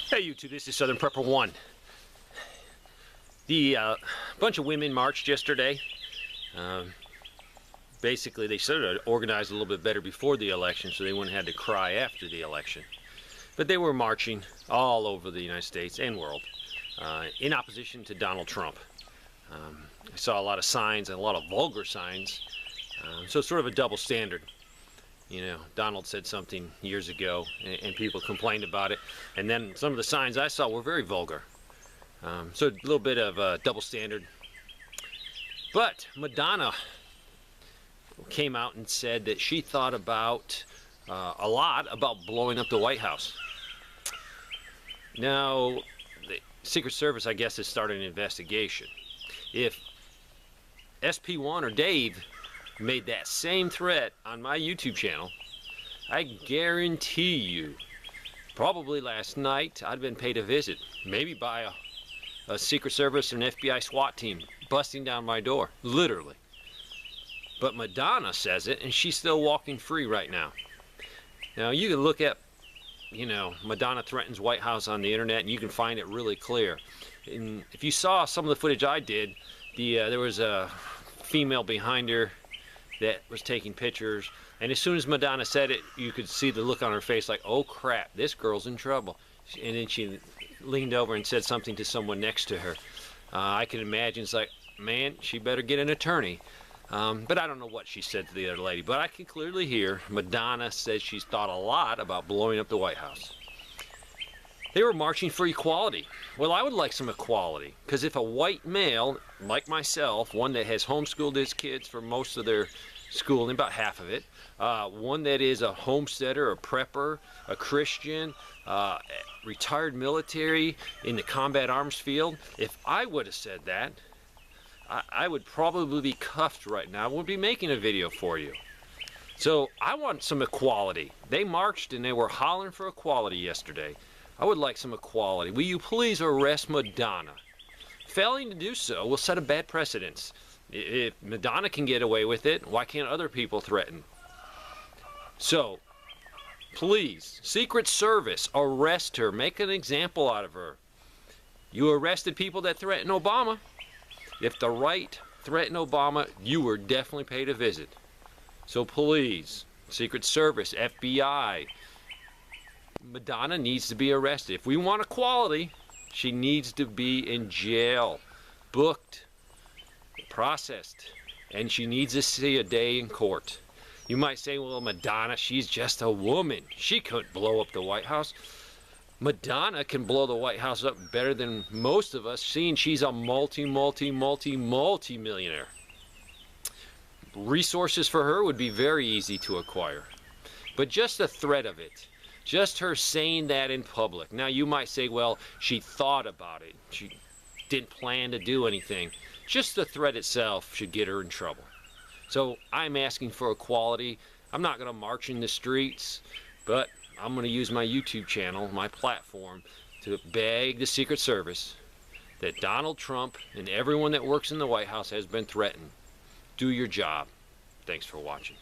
Hey YouTube, this is Southern Prepper 1. The bunch of women marched yesterday. Basically, they sort of organized a little bit better before the election so they wouldn't have to cry after the election. But they were marching all over the United States and world in opposition to Donald Trump. I saw a lot of signs and a lot of vulgar signs. So it's sort of a double standard. You know, Donald said something years ago and people complained about it, and then some of the signs I saw were very vulgar. So a little bit of a double standard. But Madonna came out and said that she thought about a lot about blowing up the White House. Now, the Secret Service, I guess, has started an investigation. If SP1 or Dave made that same threat on my YouTube channel, I guarantee you, probably last night, I'd been paid a visit, maybe by a Secret Service and FBI SWAT team busting down my door, literally. But Madonna says it, and she's still walking free right now. Now, you can look at, you know, Madonna threatens White House on the internet, and you can find it really clear. And if you saw some of the footage I did, there was a female behind her that was taking pictures, and as soon as Madonna said it, you could see the look on her face like, oh crap, this girl's in trouble. And then she leaned over and said something to someone next to her. I can imagine, it's like, man, she better get an attorney. But I don't know what she said to the other lady, but I can clearly hear Madonna says she's thought a lot about blowing up the White House. They were marching for equality. Well, I would like some equality, because if a white male, like myself, one that has homeschooled his kids for most of their schooling, about half of it, one that is a homesteader, a prepper, a Christian, retired military in the combat arms field, if I would have said that, I would probably be cuffed right now. I wouldn't be making a video for you. So I want some equality. They marched and they were hollering for equality yesterday. I would like some equality. Will you please arrest Madonna? Failing to do so will set a bad precedence. If Madonna can get away with it, why can't other people threaten? So, please, Secret Service, arrest her. Make an example out of her. You arrested people that threaten Obama. If the right threatened Obama, you were definitely paid a visit. So please, Secret Service, FBI, Madonna needs to be arrested. If we want equality, she needs to be in jail, booked, processed, and she needs to see a day in court. You might say, well, Madonna, she's just a woman. She couldn't blow up the White House. Madonna can blow the White House up better than most of us, seeing she's a multi-millionaire. Resources for her would be very easy to acquire. But just the threat of it, just her saying that in public. Now you might say, well, she thought about it. She didn't plan to do anything. Just the threat itself should get her in trouble. So I'm asking for equality. I'm not going to march in the streets, but I'm going to use my YouTube channel, my platform, to beg the Secret Service that Donald Trump and everyone that works in the White House has been threatened. Do your job. Thanks for watching.